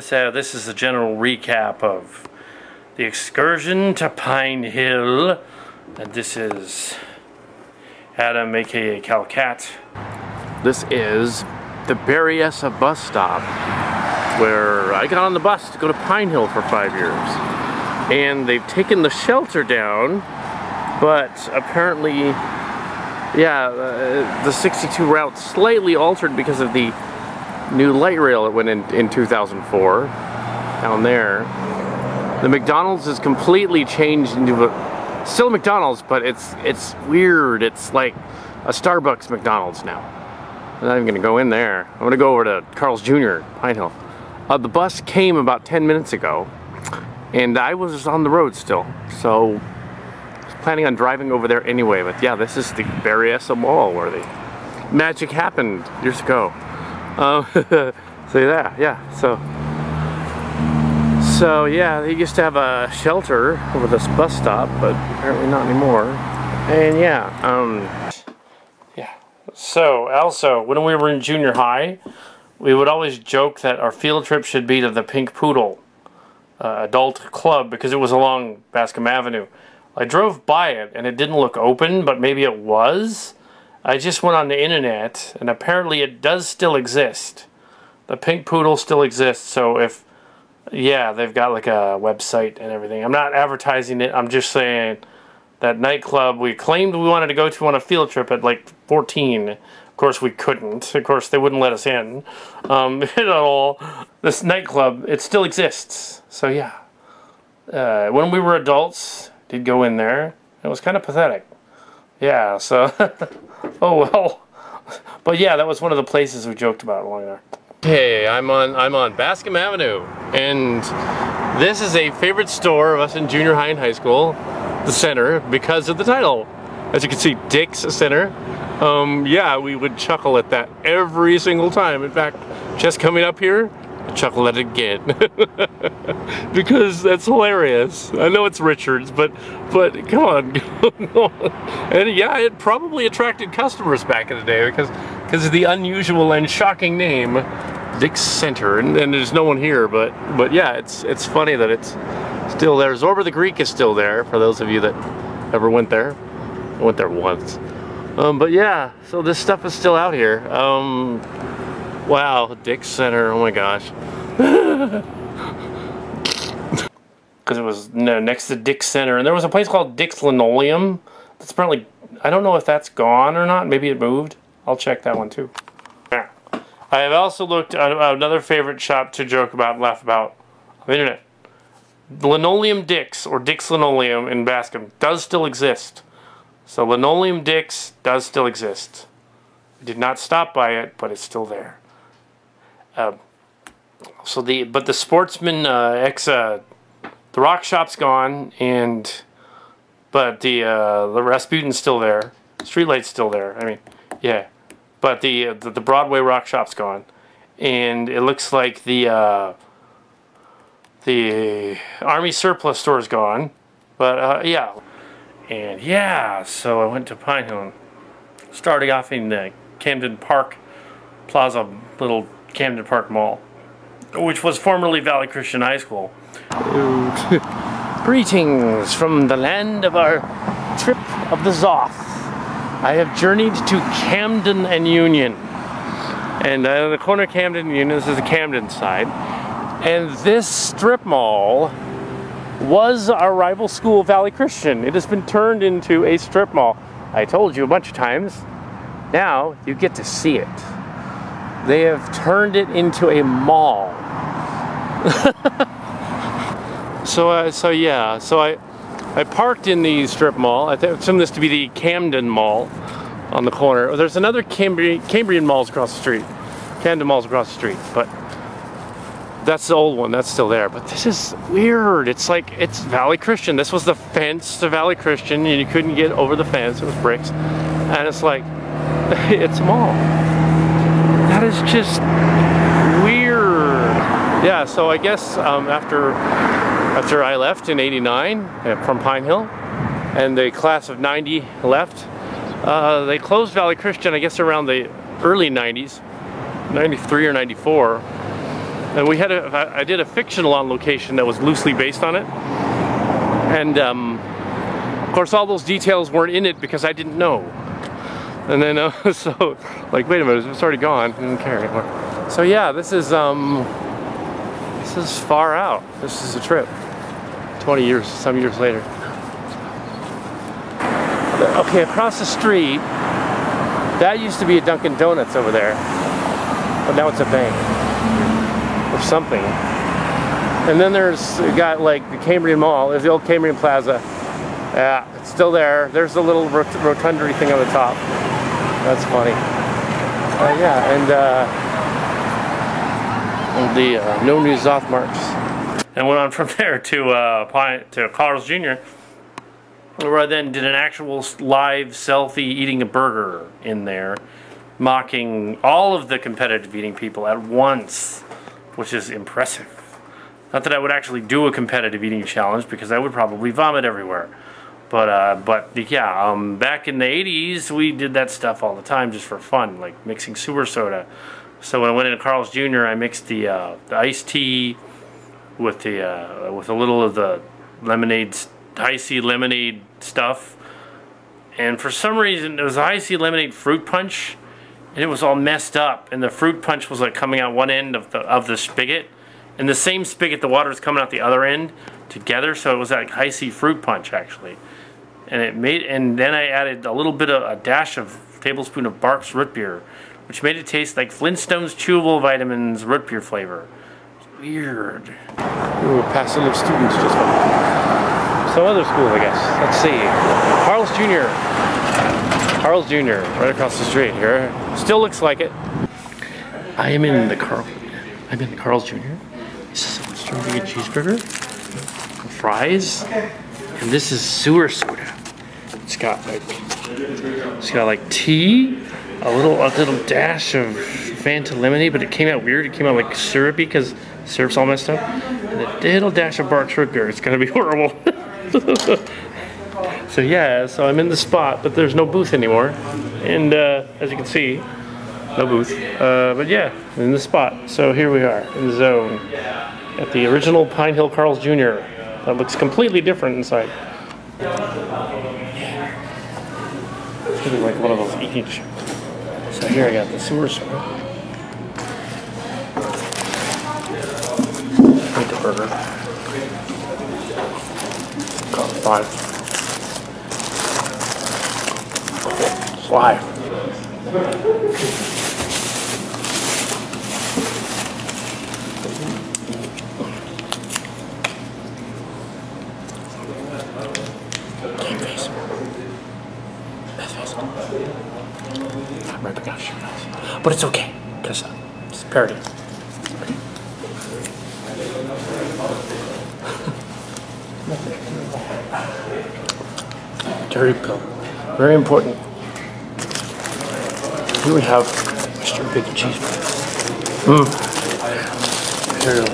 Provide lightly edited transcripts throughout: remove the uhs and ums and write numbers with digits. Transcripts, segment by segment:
So this is a general recap of the excursion to Pine Hill, and this is Adam, aka Kal Kat. This is the Berryessa bus stop, where I got on the bus to go to Pine Hill for 5 years. And they've taken the shelter down, but apparently, yeah, the 62 route slightly altered because of the new light rail that went in 2004 down there. The McDonald's is completely changed into a, still McDonald's, but it's weird. It's like a Starbucks McDonald's now. I'm not even gonna go in there. I'm gonna go over to Carl's Jr. Pine Hill. The bus came about 10 minutes ago, and I was on the road still, so I was planning on driving over there anyway. But yeah, this is the Berryessa Mall where the magic happened years ago. So yeah, they used to have a shelter over this bus stop, but apparently not anymore. And yeah, So also, when we were in junior high, we would always joke that our field trip should be to the Pink Poodle adult club because it was along Bascom Avenue. I drove by it and it didn't look open, but maybe it was. I just went on the internet, and apparently it does still exist. The Pink Poodle still exists, so if, yeah, they've got like a website and everything. I'm not advertising it, I'm just saying that nightclub we claimed we wanted to go to on a field trip at like 14. Of course we couldn't. Of course they wouldn't let us in. At all. This nightclub, it still exists. So yeah. When we were adults, did go in there. It was kind of pathetic. Yeah, so oh well. But yeah, that was one of the places we joked about along there. Okay, I'm on Bascom Avenue, and this is a favorite store of us in junior high and high school, the Center, because of the title. As you can see, Dick's Center. Yeah, we would chuckle at that every single time. In fact, just coming up here, I chuckle at it again. Because that's hilarious. I know it's Richards, but come on. And yeah, it probably attracted customers back in the day because of the unusual and shocking name, Dick's Center. And there's no one here, but yeah, it's funny that it's still there. Zorba the Greek is still there, for those of you that ever went there. I went there once. But yeah, so this stuff is still out here. Wow, Dick's Center, oh my gosh. Because it was next to Dick's Center, and there was a place called Dick's Linoleum. That's apparently, I don't know if that's gone or not, maybe it moved. I'll check that one too. Yeah. I have also looked at another favorite shop to joke about and laugh about on the internet. Linoleum Dick's, or Dick's Linoleum in Bascom, does still exist. So Linoleum Dick's does still exist. We did not stop by it, but it's still there. But the Sportsman the rock shop's gone, but the Rasputin's still there. Streetlight's still there. I mean, yeah. But the Broadway rock shop's gone, and it looks like the Army surplus store's gone. But yeah. And yeah, so I went to Pine Hill, starting off in the Camden Park Plaza, little Camden Park Mall, which was formerly Valley Christian High School. Greetings from the land of our trip of the Zoth. I have journeyed to Camden and Union. And the corner of Camden and Union, this is the Camden side. And this strip mall was our rival school, Valley Christian. It has been turned into a strip mall. I told you a bunch of times. Now you get to see it. They have turned it into a mall. So I parked in the strip mall. I assume this to be the Camden Mall on the corner. There's another Cambrian Mall's across the street. Camden Mall's across the street, but that's the old one, that's still there. But this is weird. It's like, it's Valley Christian. This was the fence to Valley Christian, and you couldn't get over the fence. It was bricks. And it's like, it's a mall. That is just weird. Yeah, so I guess after I left in '89 from Pine Hill, and the class of '90 left, they closed Valley Christian, I guess around the early '90s. 93 or 94. And we had I did a fictional on location that was loosely based on it. And of course all those details weren't in it because I didn't know. And then so like, wait a minute, it's already gone. I didn't care anymore. So yeah, this is far out. This is a trip. 20 years, some years later. Okay, across the street, that used to be a Dunkin' Donuts over there, but now it's a bank or something. And then there's got like the Cambrian Mall. There's the old Cambrian Plaza. Yeah, it's still there. There's the little rotundary thing on the top. That's funny. Yeah, and the no news off marks. And went on from there to Carl's Jr., where I then did an actual live selfie eating a burger in there, mocking all of the competitive eating people at once, which is impressive. Not that I would actually do a competitive eating challenge because I would probably vomit everywhere. But yeah, back in the 80s, we did that stuff all the time just for fun, like mixing sewer soda. So when I went into Carl's Jr., I mixed the iced tea with a little of the lemonade, high C lemonade stuff, and for some reason it was a high C lemonade fruit punch, and it was all messed up, and the fruit punch was like coming out one end of the spigot, and the same spigot the water was coming out the other end together, so it was like high C fruit punch actually, and then I added a dash of tablespoon of Barks root beer, which made it taste like Flintstones chewable vitamins root beer flavor. Weird. Ooh, passing of students just went. Some other school, I guess. Let's see. Carl's Jr. Carl's Jr. right across the street here. Still looks like it. I'm in the Carl's Jr. This is a Western vegan cheeseburger, fries, and this is sewer soda. It's got like tea, a little dash of Fanta lemonade, but it came out weird. It came out like syrupy because syrup's all messed up, and a little dash of Barks root beer. It's gonna be horrible. So yeah, so I'm in the spot, but there's no booth anymore, and as you can see, no booth. But yeah, I'm in the spot. So here we are in the zone at the original Pine Hill Carl's Jr. That looks completely different inside. It's gonna be like one of those each. So here I got the sewer soda. Eat the burger. Got 5. Live. I'm ripping off shirt off. But it's okay, because it's a parody. Dirty pill. Very important. Here we have Western bacon cheeseburger. Here,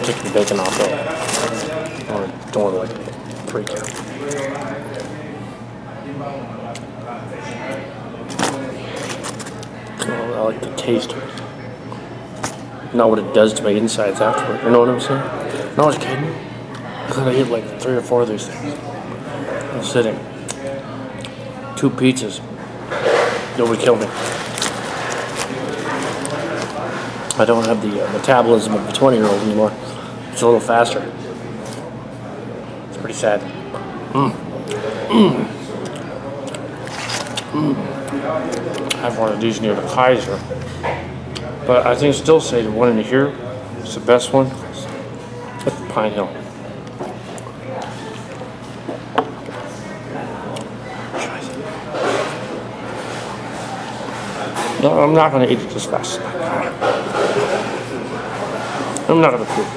take the bacon off though. Don't want to like freak out. Oh, I like the taste of it. Not what it does to my insides afterward. You know what I'm saying? No, I was kidding. I thought I ate like 3 or 4 of these things. I'm sitting. 2 pizzas. Nobody killed me. I don't have the metabolism of a 20-year-old anymore. It's a little faster. It's pretty sad. I have one of these near the Kaiser. But I think still say the one in here is the best one. At Pine Hill. No, I'm not going to eat it this fast. I'm not going to poop.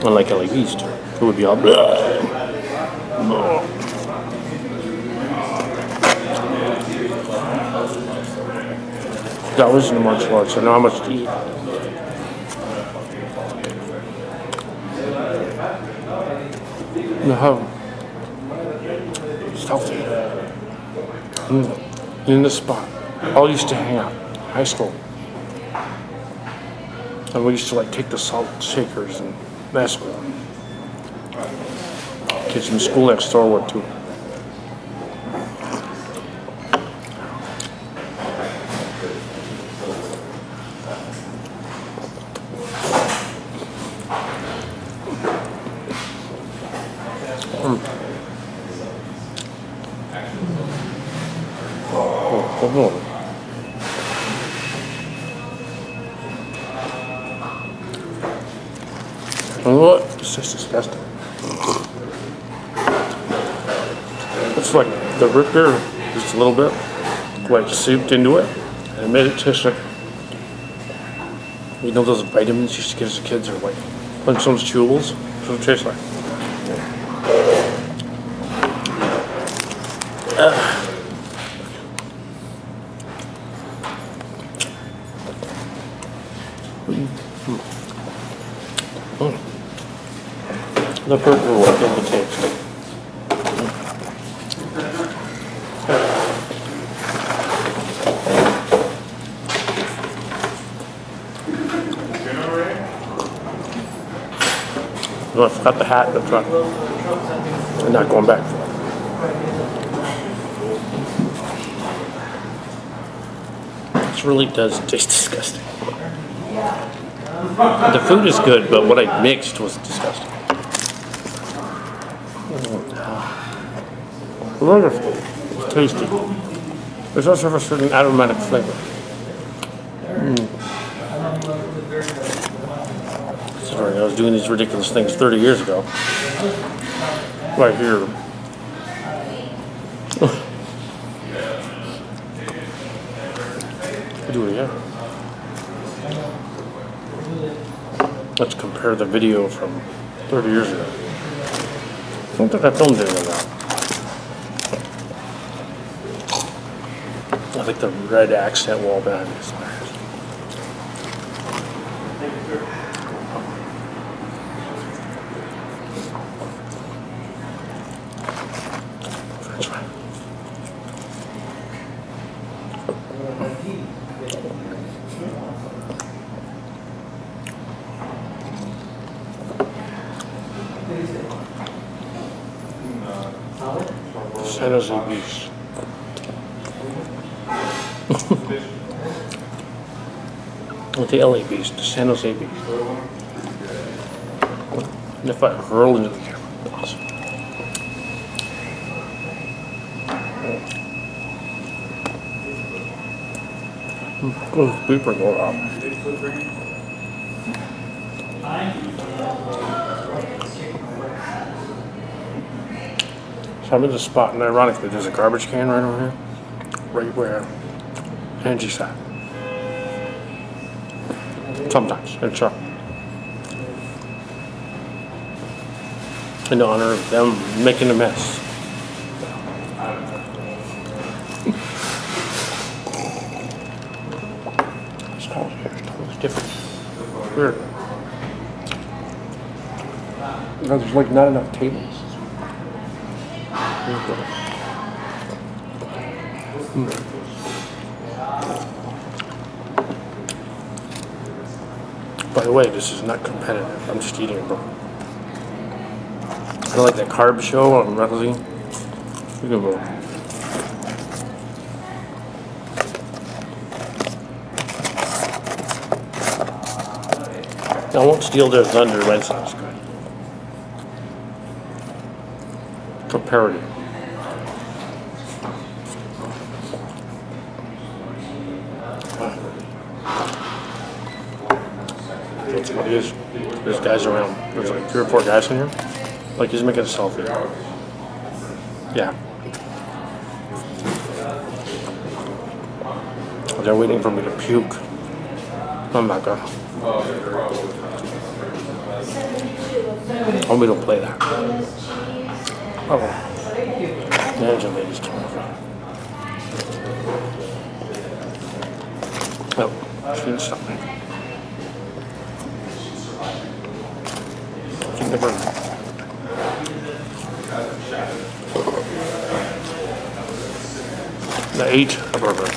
Unlike LA East, it would be all blah. That was in the martial arts. I know how much to eat. No, it's healthy. In the spot. all used to hang out in high school. And we used to like take the salt shakers and mess with them. Kids from school next door would too. Oh. You know what? It's just disgusting. It's like the root beer, just a little bit, like souped into it, and it made it taste like, you know, those vitamins you used to get as kids, or like Flintstones chewables. That's what it tastes like. The burger will kill the taste. Oh, I forgot the hat in the truck. I'm not going back for it. This really does taste disgusting. The food is good, but what I mixed was disgusting. Wonderful. It's tasty. There's also a certain aromatic flavor. Sorry, I was doing these ridiculous things 30 years ago. Right here. I'll do it again. Let's compare the video from 30 years ago. I don't think I filmed it in that. I think the red accent wall behind me is hilarious. French fry. San Jose Beach. With the LA Beast, the San Jose Beast. And if I hurl into the camera, awesome. Oh, beeper go out. So I'm in the spot, and ironically, there's a garbage can right over here, right where Angie sat. Sometimes, it's in honor of them making a mess. It's totally different. Weird. No, there's like not enough tables. By the way, this is not competitive. I'm just eating it, bro. I like that carb show on Rutledge. You can go. I won't steal their thunder. Red Sox good. For parody. That's what it is. There's guys around. There's like 3 or 4 guys in here. Like he's making a selfie. Yeah. They're waiting for me to puke. I'm not gonna. Homie don't play that. Oh. Manager lady's turn. Oh, she didn't stop me. She never. I ate a burger.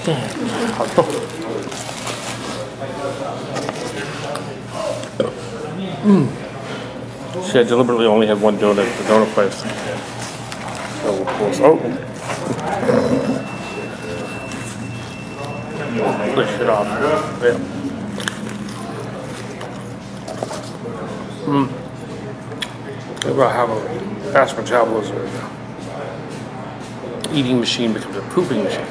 See, I deliberately only had one donut at the donut place. So we'll close. Oh! Push it off. Yeah. Maybe I'll have a fast metabolism. Eating machine becomes a pooping machine.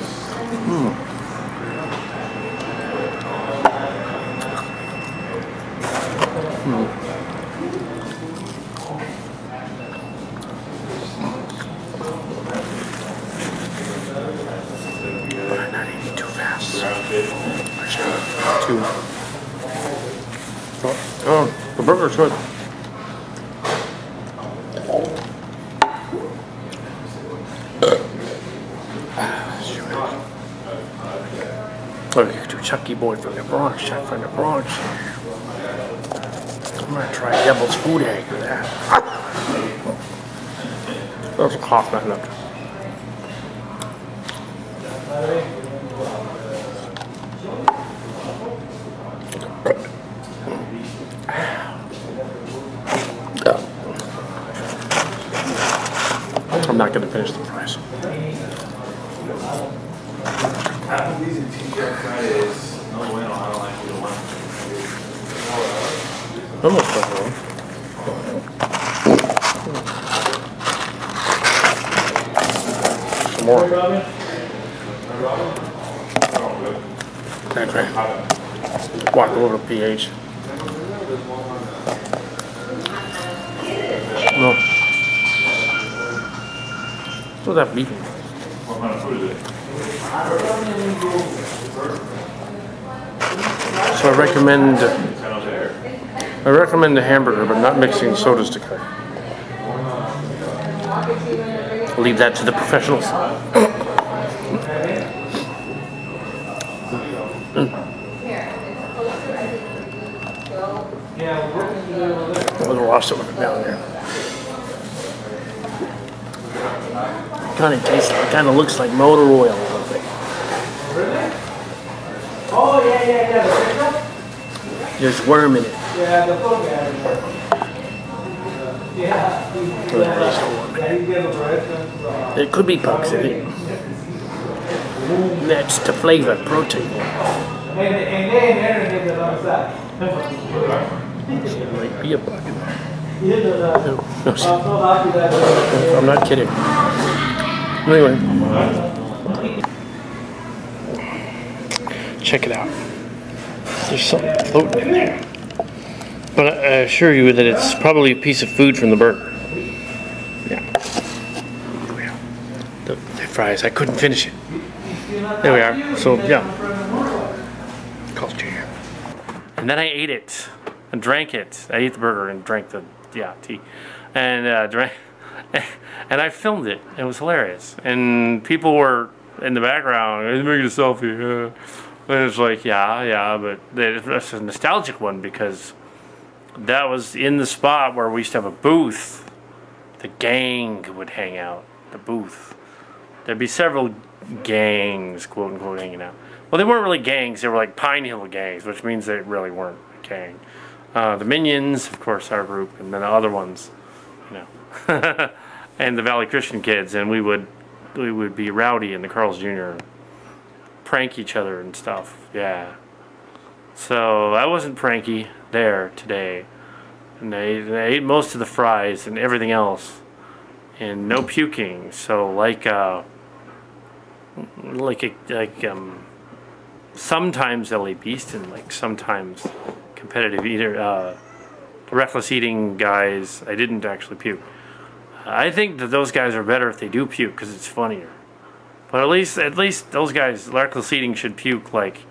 But I'm not eating too fast. Too. Oh, the burger's good. Oh, you do Chucky Boy from the Bronx, Chuck from the Bronx. I'm gonna try Devil's Food Egg with that. That was a cough, not enough. I'm not gonna finish the fries. Almost got it wrong. Some more. Okay. Walk over to pH. No. What's that beef? So I recommend the hamburger, but not mixing sodas together. I'll leave that to the professionals. I'll wash it with it down there. Kind of tastes like, kind of looks like motor oil. Oh, yeah. There's worm in it. Yeah, the phone guy. Yeah. It could be bugs in it. That's to flavor protein. And then Aaron gets it on the side. There might be a bug in there. No, No, I'm not kidding. Anyway. Check it out. There's something floating in there. But I assure you that it's probably a piece of food from the burger. Yeah. There we are. The fries. I couldn't finish it. There we are. So, yeah. Calls Junior. And then I ate it. And drank it. I ate the burger and drank the, tea. And drank... And I filmed it. It was hilarious. And people were in the background, he's making a selfie. And it's like, yeah, but it's a nostalgic one because that was in the spot where we used to have a booth. The gang would hang out. The booth. There'd be several gangs, quote unquote, hanging out. Well, they weren't really gangs. They were like Pine Hill gangs, which means they really weren't a gang. The Minions, of course, our group, and then the other ones, and the Valley Christian kids, and we would be rowdy in the Carl's Jr. prank each other and stuff. Yeah. So I wasn't pranky there today, and I ate most of the fries and everything else, and no puking. So sometimes LA Beast and sometimes competitive eater, reckless eating guys. I didn't actually puke. I think that those guys are better if they do puke because it's funnier. But at least those guys, reckless eating, should puke like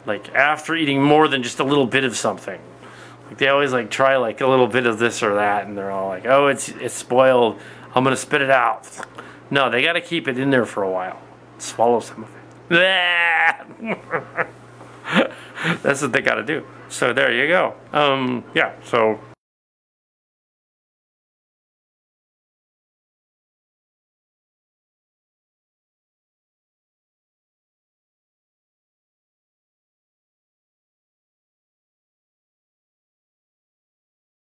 after eating more than just a little bit of something. Like they always try a little bit of this or that, and they're all like, "Oh, it's spoiled. I'm gonna spit it out." No, they got to keep it in there for a while. Swallow some of it. That's what they got to do. So there you go. Yeah. So.